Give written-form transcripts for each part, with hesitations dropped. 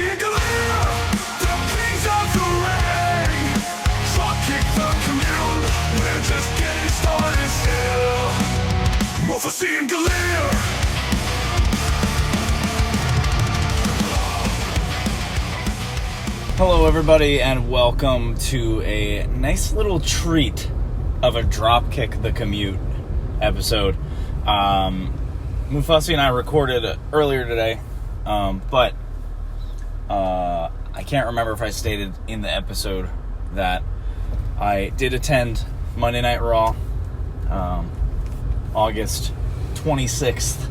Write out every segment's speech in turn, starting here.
Galeer, the kings of the ring. Dropkick the Commute, we're just getting started still. MrGaleer's. Hello everybody and welcome to a nice little treat of a Dropkick the Commute episode. Mufasi and I recorded it earlier today, but I can't remember if I stated in the episode that I did attend Monday Night Raw, August 26th,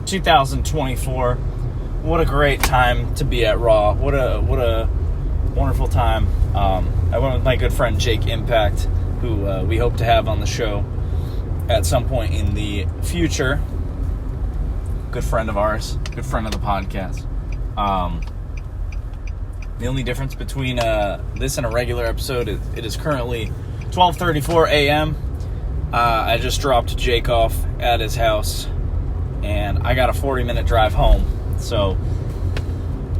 2024. What a great time to be at Raw. What a wonderful time. I went with my good friend Jake Impact, who we hope to have on the show at some point in the future. Good friend of ours, good friend of the podcast. The only difference between this and a regular episode is it is currently 12:34 a.m. I just dropped Jake off at his house, and I got a 40-minute drive home. So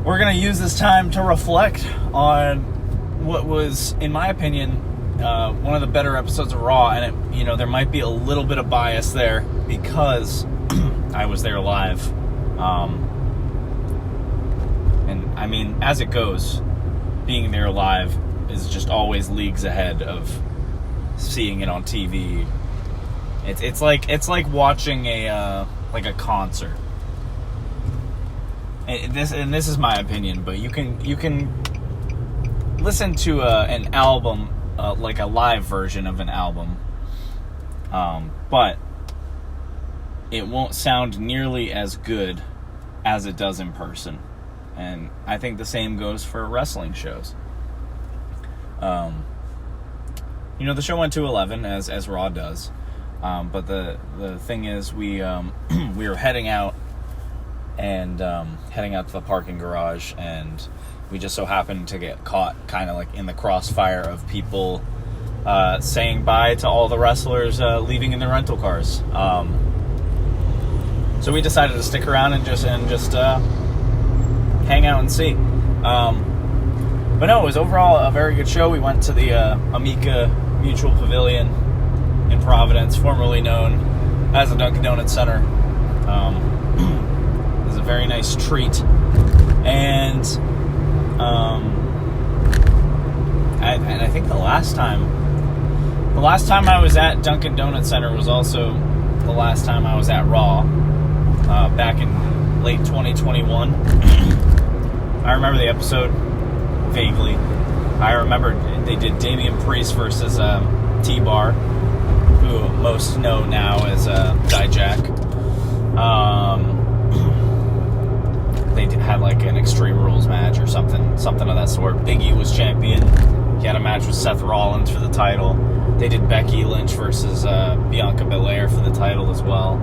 we're going to use this time to reflect on what was, in my opinion, one of the better episodes of Raw. And, there might be a little bit of bias there because I was there live. And, I mean, as it goes, being there live is just always leagues ahead of seeing it on TV. It's like watching a concert. And this is my opinion, but you can listen to an album, like a live version of an album, but it won't sound nearly as good as it does in person. And I think the same goes for wrestling shows. The show went to 11 as Raw does, but the thing is we were heading out to the parking garage, and we just so happened to get caught kind of like in the crossfire of people saying bye to all the wrestlers leaving in their rental cars. So we decided to stick around and just hang out and see. But no, it was overall a very good show. We went to the Amica Mutual Pavilion in Providence, formerly known as the Dunkin' Donuts Center. It was a very nice treat. And I think the last time I was at Dunkin' Donuts Center was also the last time I was at Raw, back in late 2021. I remember the episode vaguely. I remember they did Damian Priest versus T-Bar, who most know now as Dijak. They had like an Extreme Rules match or something of that sort. Big E was champion. He had a match with Seth Rollins for the title. They did Becky Lynch versus Bianca Belair for the title as well.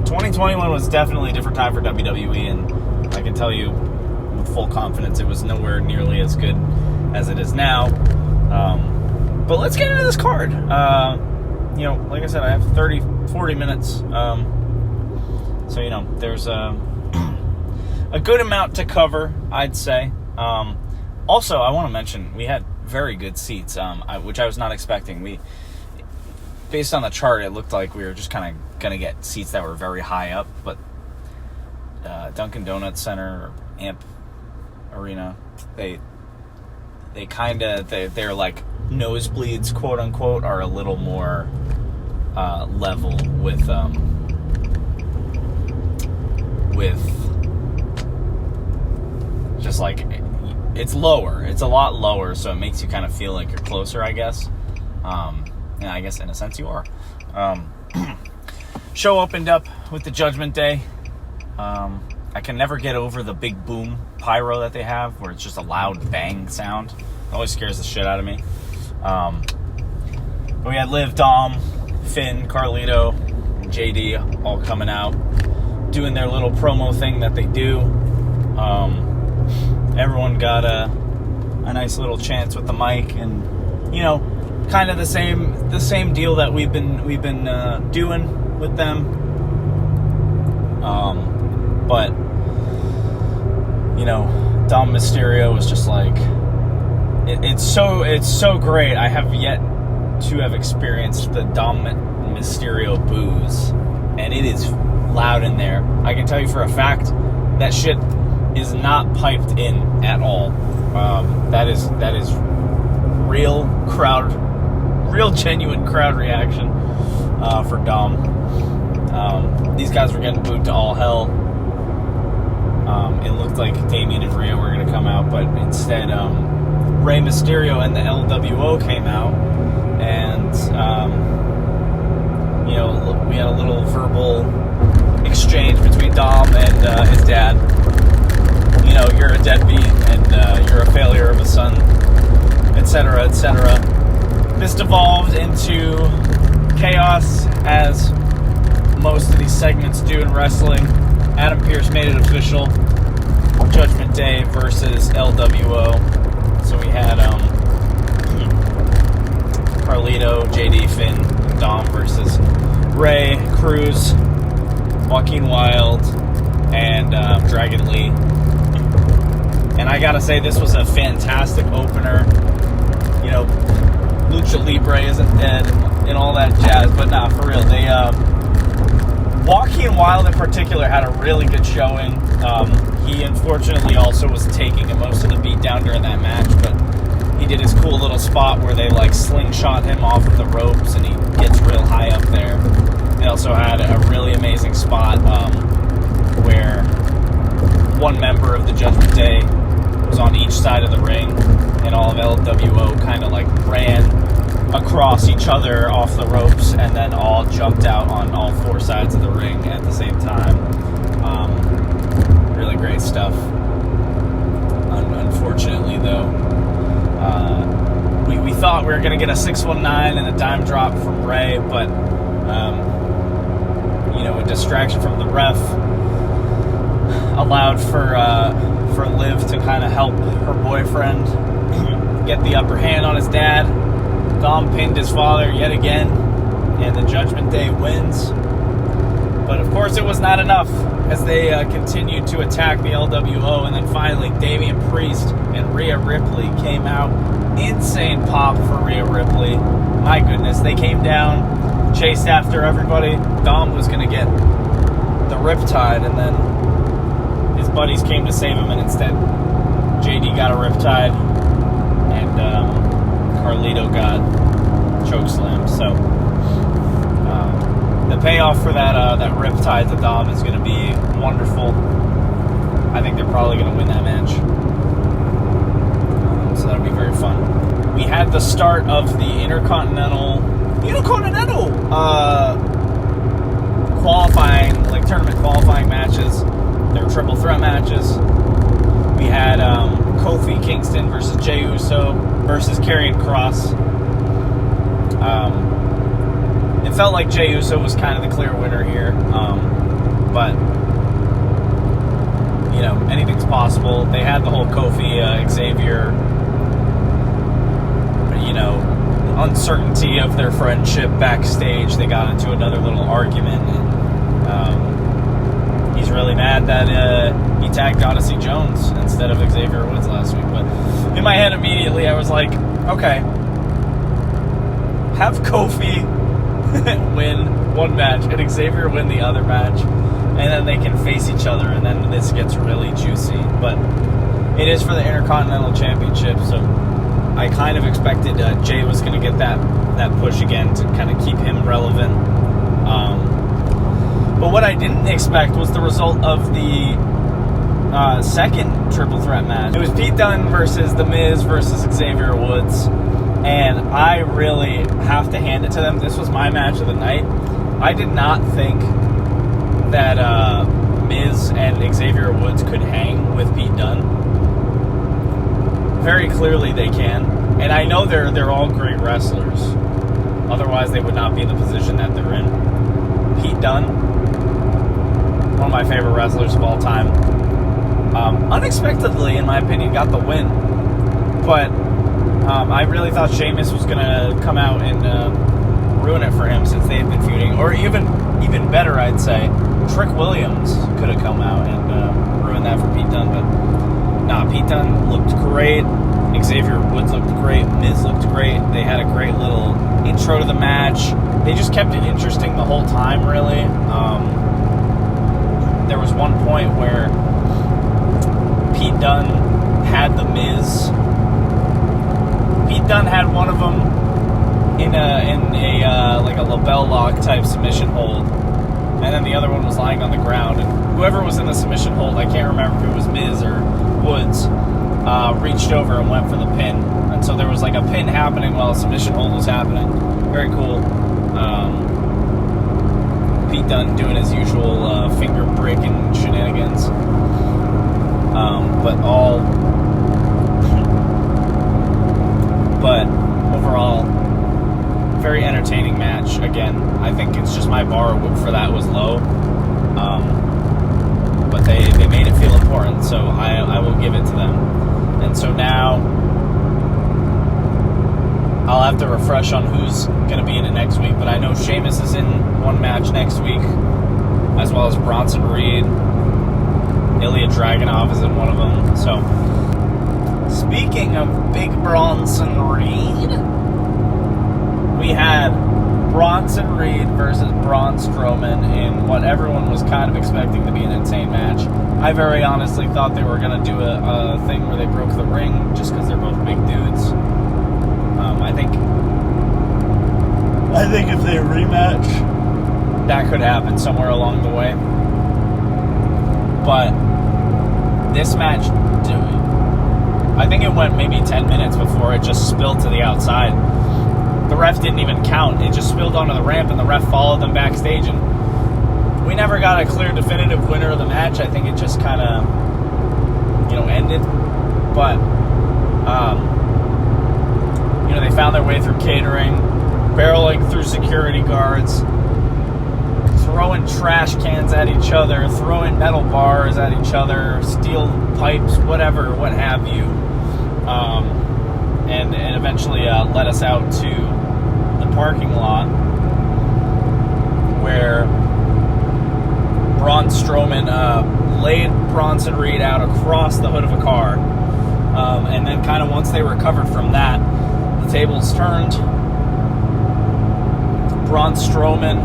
2021 was definitely a different time for WWE, and I can tell you with full confidence it was nowhere nearly as good as it is now. But let's get into this card. Like I said, I have 40 minutes. So, there's a good amount to cover, I'd say. Also, I want to mention, we had very good seats, which I was not expecting. Based on the chart, it looked like we were just kind of going to get seats that were very high up, but Dunkin' Donuts Center, or Amp Arena, they're like nosebleeds, quote unquote, are a little more level with just like, it's lower. It's a lot lower, so it makes you kind of feel like you're closer, I guess. And I guess in a sense you are. Show opened up with the Judgment Day. I can never get over the big boom pyro that they have, where it's just a loud bang sound. It always scares the shit out of me. But we had Liv, Dom, Finn, Carlito, and JD all coming out, doing their little promo thing that they do. Everyone got a nice little chance with the mic, and kind of the same deal that we've been doing with them. But Dom Mysterio was just like, it's so great. I have yet to have experienced the Dom Mysterio booze, and it is loud in there. I can tell you for a fact that shit is not piped in at all. That is real genuine crowd reaction for Dom. These guys were getting booed to all hell. It looked like Damian and Rhea were going to come out, but instead Rey Mysterio and the LWO came out, and we had a little verbal exchange between Dom and his dad. You're a deadbeat, and you're a failure of a son, etc., etc. This devolved into chaos, as most of these segments do in wrestling. Adam Pearce made it official. Judgment Day versus LWO. So we had Carlito, JD, Finn, Dom versus Ray, Cruz, Joaquin Wilde, and Dragon Lee. And I gotta say, this was a fantastic opener. Lucha Libre isn't dead and all that jazz, but nah, for real, they Joaquin Wilde in particular had a really good showing. He unfortunately also was taking most of the beat down during that match, but he did his cool little spot where they slingshot him off of the ropes and he gets real high up there. They also had a really amazing spot where one member of the Judgment Day was on each side of the ring, and all of LWO kind of ran across each other off the ropes and then all jumped out on all four sides of the ring at the same time. Really great stuff. Unfortunately, though, we thought we were going to get a 619 and a dime drop from Ray, but a distraction from the ref allowed for Liv to kind of help her boyfriend get the upper hand on his dad. Dom pinned his father yet again, and the Judgment Day wins. But of course it was not enough, as they continued to attack the LWO, and then finally Damian Priest and Rhea Ripley came out. Insane pop for Rhea Ripley. My goodness, they came down, chased after everybody. Dom was going to get the riptide, and then his buddies came to save him, and instead JD got a riptide, and Carlito got chokeslammed. So the payoff for that riptide to Dom is going to be wonderful. I think they're probably going to win that match. So that'll be very fun. We had the start of the Intercontinental qualifying, tournament qualifying matches. They were triple threat matches. We had Kofi Kingston versus Jey Uso versus Karrion Kross. It felt like Jey Uso was kind of the clear winner here, but anything's possible. They had the whole Kofi Xavier, uncertainty of their friendship backstage. They got into another little argument, and he's really mad that he tagged Odyssey Jones instead of Xavier Woods last week. But in my head immediately I was like, okay, have Kofi win one match and Xavier win the other match, and then they can face each other, and then this gets really juicy. But it is for the Intercontinental Championship, so I kind of expected Jay was going to get that push again to kind of keep him relevant. But what I didn't expect was the result of the second triple threat match. It was Pete Dunne versus The Miz versus Xavier Woods, and I really have to hand it to them. This was my match of the night. I did not think that Miz and Xavier Woods could hang with Pete Dunne. Very clearly they can, and I know they're all great wrestlers. Otherwise, they would not be in the position that they're in. Pete Dunne, one of my favorite wrestlers of all time, unexpectedly, in my opinion, got the win. But I really thought Sheamus was going to come out and ruin it for him, since they've been feuding. Or even better, I'd say, Trick Williams could have come out and ruined that for Pete Dunne. But Pete Dunne looked great. Xavier Woods looked great. Miz looked great. They had a great little intro to the match. They just kept it interesting the whole time, really. There was one point where Pete Dunne had the Miz. Pete Dunne had one of them in a like a label lock type submission hold, and then the other one was lying on the ground. And whoever was in the submission hold, I can't remember if it was Miz or Woods, reached over and went for the pin. And so there was like a pin happening while a submission hold was happening. Very cool. Pete Dunne doing his usual finger breaking shenanigans. But overall, very entertaining match. Again, I think it's just my bar for that was low. But they made it feel important, so I will give it to them. And so now I'll have to refresh on who's going to be in it next week, but I know Sheamus is in one match next week, as well as Bronson Reed. Ilya Dragunov is in one of them. So, speaking of Big Bronson Reed, we had Bronson Reed versus Braun Strowman in what everyone was kind of expecting to be an insane match. I very honestly thought they were going to do a thing where they broke the ring just because they're both big dudes. I think if they rematch, that could happen somewhere along the way. But this match, I think it went maybe 10 minutes before it just spilled to the outside. The ref didn't even count. It just spilled onto the ramp, and the ref followed them backstage. And we never got a clear, definitive winner of the match. I think it just kind of, ended. But, they found their way through catering, barreling through security guards, throwing trash cans at each other, throwing metal bars at each other, steel pipes, whatever, what have you. And eventually led us out to the parking lot where Braun Strowman laid Bronson Reed out across the hood of a car. And then kind of once they recovered from that, the tables turned. Braun Strowman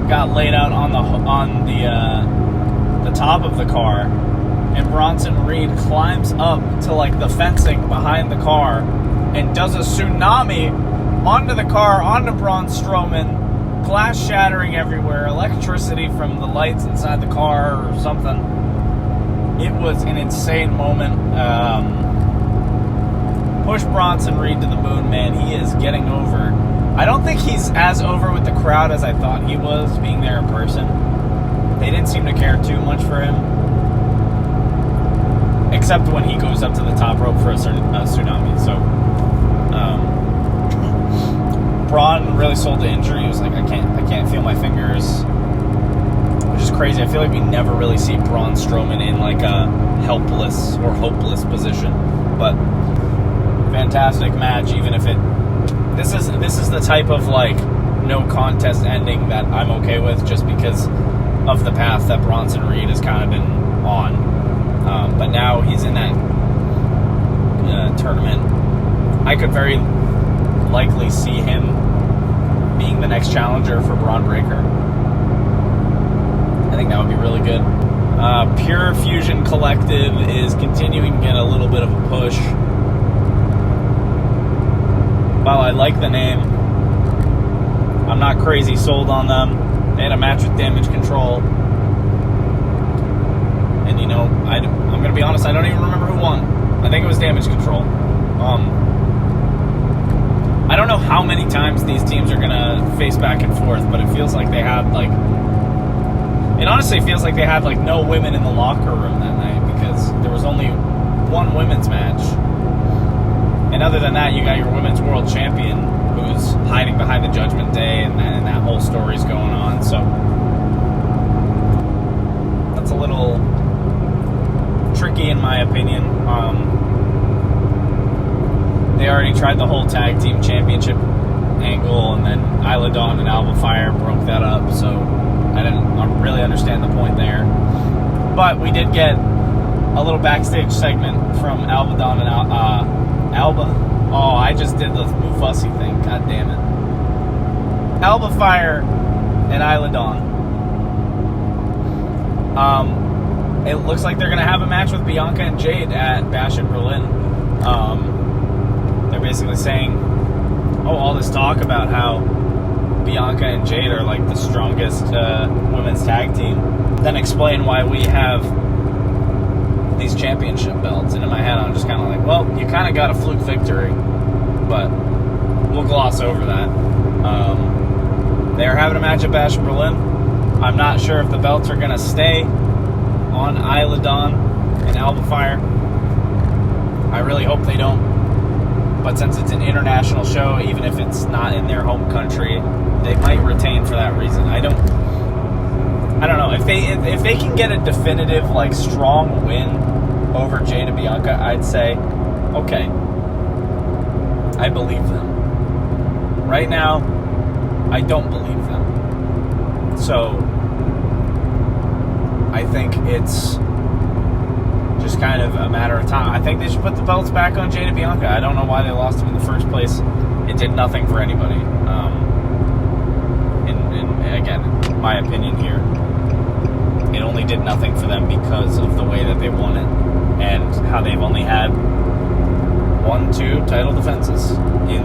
got laid out on the top of the car, and Bronson Reed climbs up to like the fencing behind the car and does a tsunami onto the car, onto Braun Strowman, glass shattering everywhere, electricity from the lights inside the car or something. It was an insane moment. Push Bronson Reed to the moon, man. He is getting over. I don't think he's as over with the crowd as I thought he was, being there in person. They didn't seem to care too much for him. Except when he goes up to the top rope for a tsunami. So, Braun really sold the injury. He was like, I can't feel my fingers. Which is crazy. I feel like we never really see Braun Strowman in like a helpless or hopeless position. But fantastic match, even if it... This is the type of like no contest ending that I'm okay with, just because of the path that Bronson Reed has kind of been on. But now he's in that tournament. I could very likely see him being the next challenger for Braun Breaker. I think that would be really good. Pure Fusion Collective is continuing to get a little bit of a push. While I like the name, I'm not crazy sold on them. They had a match with Damage Control. And, I'm going to be honest, I don't even remember who won. I think it was Damage Control. I don't know how many times these teams are going to face back and forth, but it feels like they had, it honestly feels like they had, no women in the locker room that night, because there was only one women's match. And other than that, you got your women's world champion who's hiding behind the Judgment Day, and that whole story's going on. So that's a little tricky in my opinion. They already tried the whole tag team championship angle, and then Isla Dawn and Alba Fire broke that up. So I didn't really understand the point there. But we did get a little backstage segment from Albadon and Alba. Oh, I just did the Mufasi thing. God damn it. Alba Fire and Isla Dawn. It looks like they're going to have a match with Bianca and Jade at Bash in Berlin. They're basically saying, all this talk about how Bianca and Jade are like the strongest women's tag team. Then explain why we have these championship belts. And in my head, I'm just kind of like, well, you kind of got a fluke victory. But we'll gloss over that. They're having a match at Bash in Berlin. I'm not sure if the belts are going to stay on Isla Dawn and Alba Fire. I really hope they don't. But since it's an international show, even if it's not in their home country, they might retain for that reason. I don't know. If they can get a definitive, like, strong win over Jade and Bianca, I'd say, okay, I believe them. Right now, I don't believe them. So I think it's just kind of a matter of time. I think they should put the belts back on Jade and Bianca. I don't know why they lost them in the first place. It did nothing for anybody. And again, my opinion here, it only did nothing for them because of the way that they won it and how they've only had 1-2 title defenses in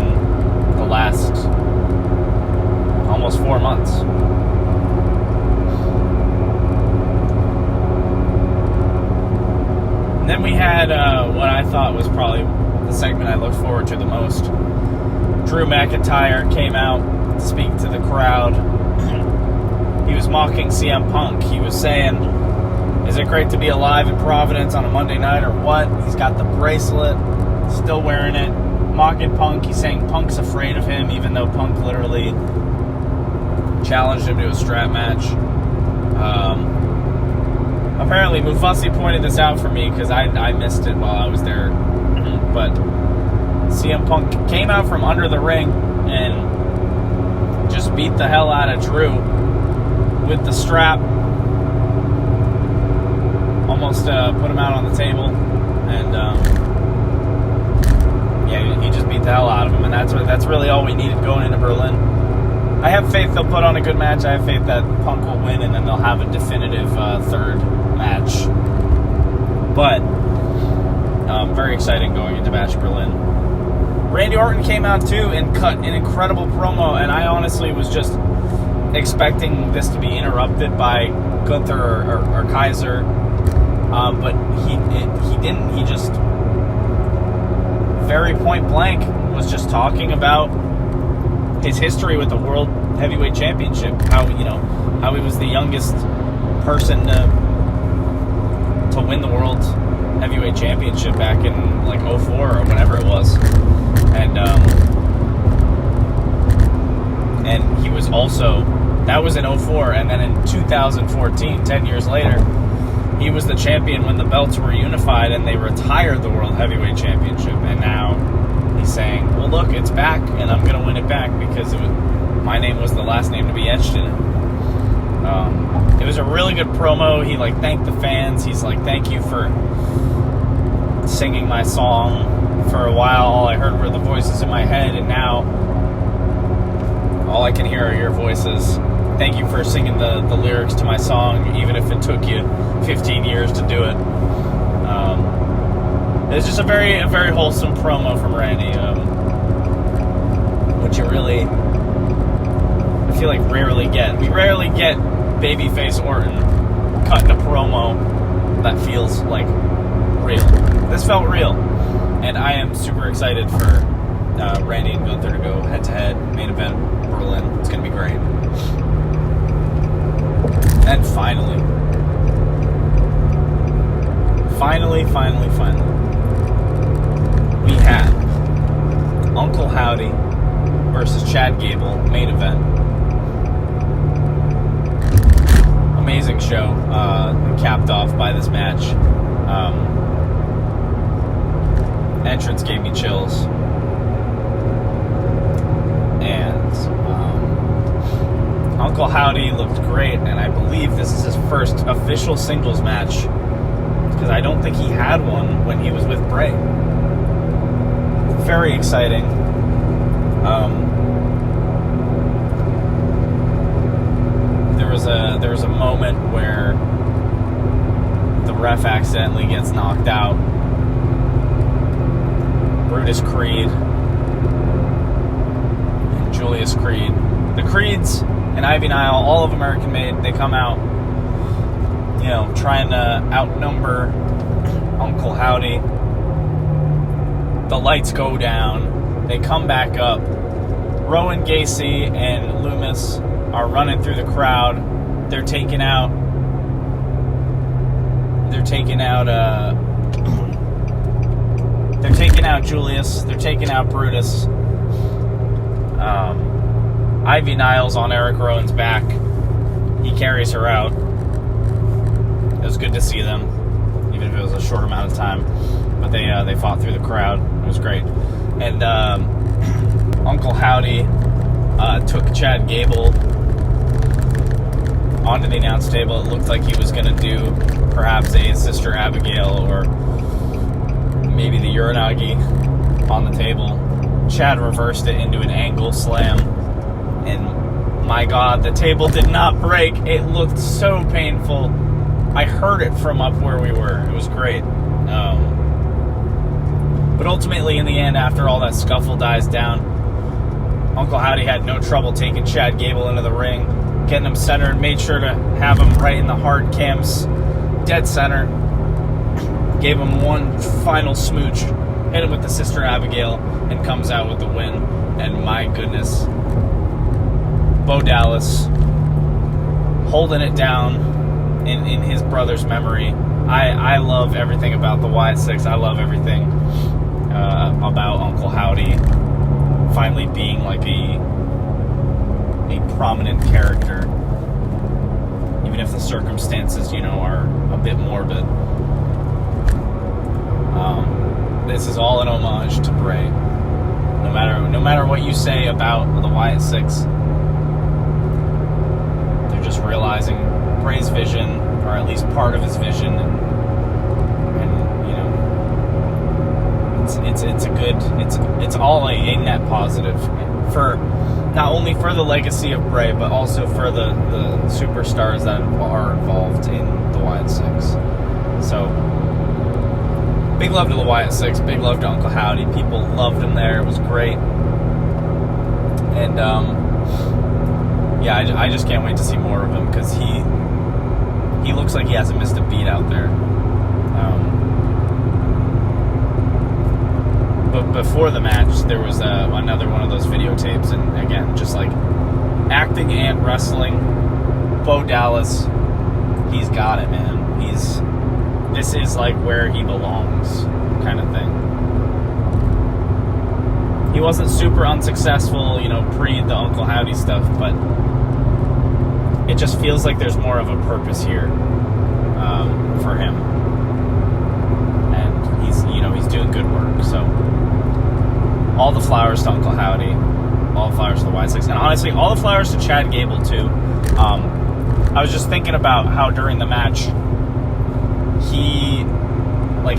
the last almost 4 months. And then we had what I thought was probably the segment I looked forward to the most. Drew McIntyre came out to speak to the crowd. He was mocking CM Punk. He was saying, is it great to be alive in Providence on a Monday night or what? He's got the bracelet, still wearing it, mocking Punk. He's saying Punk's afraid of him, even though Punk literally challenged him to a strap match. Apparently, Mufasi pointed this out for me because I missed it while I was there. But CM Punk came out from under the ring and just beat the hell out of Drew with the strap. Almost put him out on the table. And, he just beat the hell out of him. And that's really all we needed going into Berlin. I have faith they'll put on a good match. I have faith that Punk will win, and then they'll have a definitive third match. But very exciting going into Bash Berlin. Randy Orton came out too and cut an incredible promo, and I honestly was just expecting this to be interrupted by Gunther or Kaiser, but he didn't. He just very point blank was just talking about his history with the World Heavyweight Championship, how he was the youngest person to win the World Heavyweight Championship back in like 2004 or whatever it was, and he was also, that was in 2004, and then in 2014, 10 years later, he was the champion when the belts were unified and they retired the World Heavyweight Championship, and now he's saying, well, look, it's back, and I'm going to win it back because my name was the last name to be etched in it. It was a really good promo. He, thanked the fans. He's like, thank you for singing my song. For a while, all I heard were the voices in my head, and now all I can hear are your voices. Thank you for singing the lyrics to my song, even if it took you 15 years to do it. It's just a very wholesome promo from Randy, which you really, I feel like, rarely get. We rarely get babyface Orton cutting a promo that feels like real. This felt real, and I am super excited for Randy and Gunther to go head-to-head, main event, Berlin. It's going to be great. And finally, we have Uncle Howdy versus Chad Gable, main event. Amazing show, capped off by this match. Entrance gave me chills. And Uncle Howdy looked great, and I believe this is his first official singles match because I don't think he had one when he was with Bray. Very exciting. There was a moment where the ref accidentally gets knocked out. Brutus Creed and Julius Creed. The Creeds and Ivy Nile, all of American made, they come out, trying to outnumber Uncle Howdy. The lights go down. They come back up. Rowan Gacy and Loomis are running through the crowd. They're taking out Julius. They're taking out Brutus. Ivy Niles on Eric Rowan's back. He carries her out. It was good to see them, even if it was a short amount of time. But they fought through the crowd. It was great. And Uncle Howdy took Chad Gable onto the announce table. It looked like he was going to do perhaps a Sister Abigail or maybe the Uranagi on the table. Chad reversed it into an angle slam. And my God, the table did not break. It looked so painful. I heard it from up where we were. It was great. But ultimately, in the end, after all that scuffle dies down, Uncle Howdy had no trouble taking Chad Gable into the ring, getting him centered, made sure to have him right in the hard cams, dead center, gave him one final smooch, hit him with the Sister Abigail, and comes out with the win. And my goodness, Bo Dallas holding it down in his brother's memory. I love everything about the Wyatt Six. I love everything about Uncle Howdy finally being like a prominent character, even if the circumstances, are a bit morbid. This is all an homage to Bray. No matter what you say about the Wyatt Six, they're just realizing Bray's vision, or at least part of his vision, and it's all a net positive for not only for the legacy of Bray, but also for the superstars that are involved in the Wyatt Six. So big love to the Wyatt Six, big love to Uncle Howdy. People loved him there. It was great. And I just can't wait to see more of him, because he looks like he hasn't missed a beat out there. But before the match, there was another one of those videotapes, and again, just like acting and wrestling, Bo Dallas, he's got it, man. This is like where he belongs, kind of thing. He wasn't super unsuccessful, pre the Uncle Howdy stuff, but it just feels like there's more of a purpose here for him, and he's doing good work. So all the flowers to Uncle Howdy, all the flowers to the Wyatt Six, and honestly, all the flowers to Chad Gable too. I was just thinking about how during the match,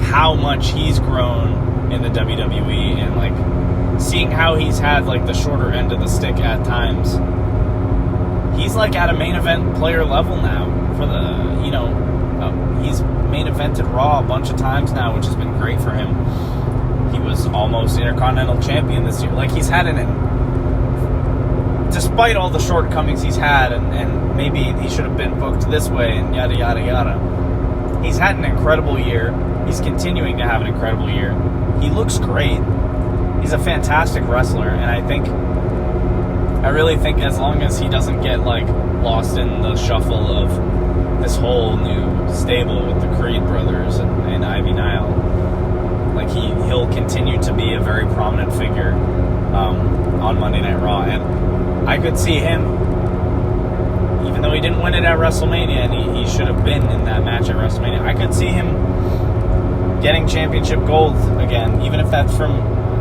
how much he's grown in the WWE, and seeing how he's had the shorter end of the stick at times. He's at a main event player level now for the, he's main evented Raw a bunch of times now, which has been great for him. He was almost Intercontinental Champion this year. He's had despite all the shortcomings he's had, and maybe he should have been booked this way, and yada, yada, yada. He's had an incredible year. He's continuing to have an incredible year. He looks great. He's a fantastic wrestler, and I really think as long as he doesn't get lost in the shuffle of this whole new stable with the Creed brothers and Ivy Nile, he'll continue to be a very prominent figure on Monday Night Raw. And I could see him, even though he didn't win it at WrestleMania, and he should have been in that match at WrestleMania, I could see him getting championship gold again, even if that's from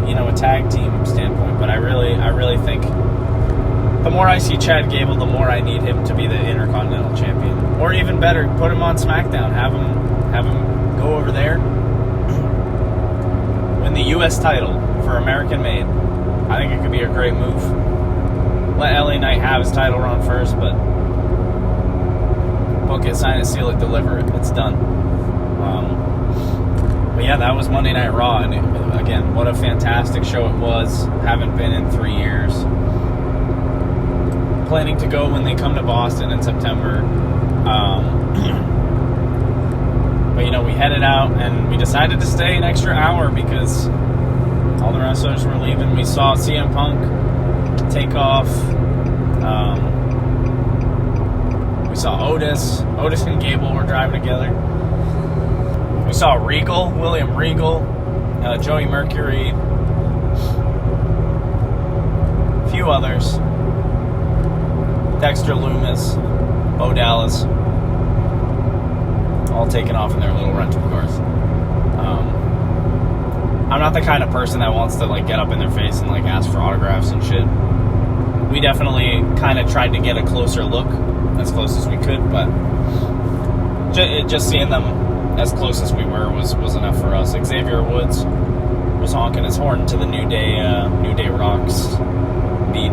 a tag team standpoint. But I really think the more I see Chad Gable, the more I need him to be the Intercontinental Champion, or even better, put him on SmackDown, have him go over there, win the U.S. title for American Made. I think it could be a great move. Let LA Knight have his title run first, but book it, sign it, seal it, deliver it. It's done. But yeah, that was Monday Night Raw, and again, what a fantastic show it was. Haven't been in 3 years. Planning to go when they come to Boston in September. But you know, we headed out and we decided to stay an extra hour because all the wrestlers were leaving. We saw CM Punk take off. We saw Otis. Otis and Gable were driving together. We saw Regal, William Regal, Joey Mercury, a few others. Dexter Lumis, Bo Dallas, all taken off in their little rental cars. I'm not the kind of person that wants to like get up in their face and like ask for autographs and shit. We definitely kind of tried to get a closer look, as close as we could, but just seeing them as close as we were was enough for us. Xavier Woods was honking his horn to the New Day Rocks beat.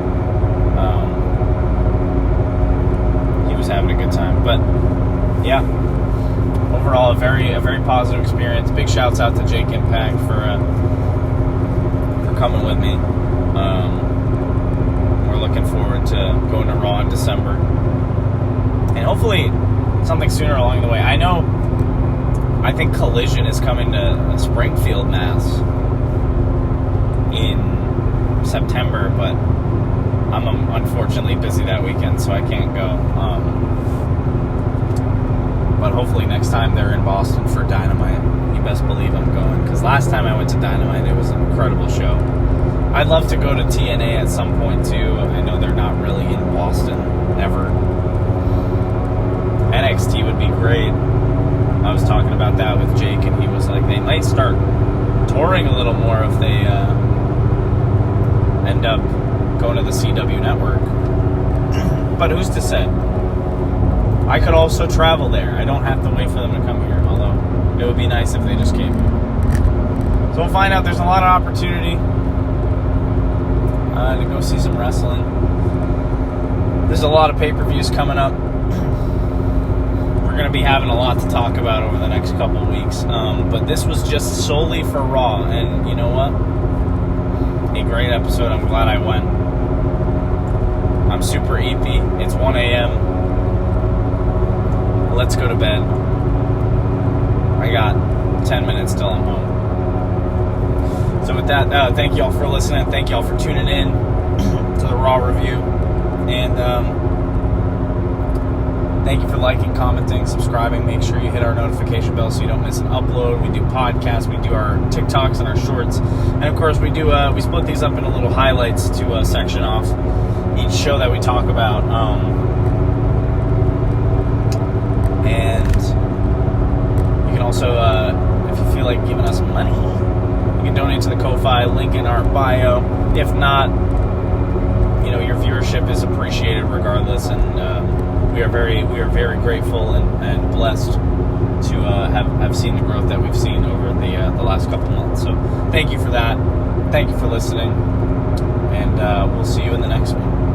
He was having a good time, but yeah, overall a very positive experience. Big shouts out to Jake Impact for coming with me. We're looking forward to going to Raw in December, and hopefully something sooner along the way. I think Collision is coming to Springfield, Mass in September, but I'm unfortunately busy that weekend, so I can't go. But hopefully next time they're in Boston for Dynamite, you best believe I'm going. Because last time I went to Dynamite, it was an incredible show. I'd love to go to TNA at some point too. I know they're not really in Boston, ever. NXT would be great. I was talking about that with Jake, and he was like, they might start touring a little more if they end up going to the CW network. But who's to say? I could also travel there. I don't have to wait for them to come here, although it would be nice if they just came here. So we'll find out. There's a lot of opportunity to go see some wrestling. There's a lot of pay-per-views coming up. We're going to be having a lot to talk about over the next couple of weeks. But this was just solely for Raw, and you know what? A great episode. I'm glad I went. I'm super eepy. It's 1 a.m. Let's go to bed. I got 10 minutes till I'm home. So with that, thank you all for listening. Thank you all for tuning in to the Raw review. And thank you for liking, commenting, subscribing. Make sure you hit our notification bell so you don't miss an upload. We do podcasts. We do our TikToks and our shorts. And of course, we split these up into little highlights to section off each show that we talk about. And you can also, if you feel like giving us money, you can donate to the Ko-Fi, link in our bio. If not, you know, your viewership is appreciated regardless, and we are very grateful and blessed to have seen the growth that we've seen over the last couple months. So thank you for that. Thank you for listening, and we'll see you in the next one.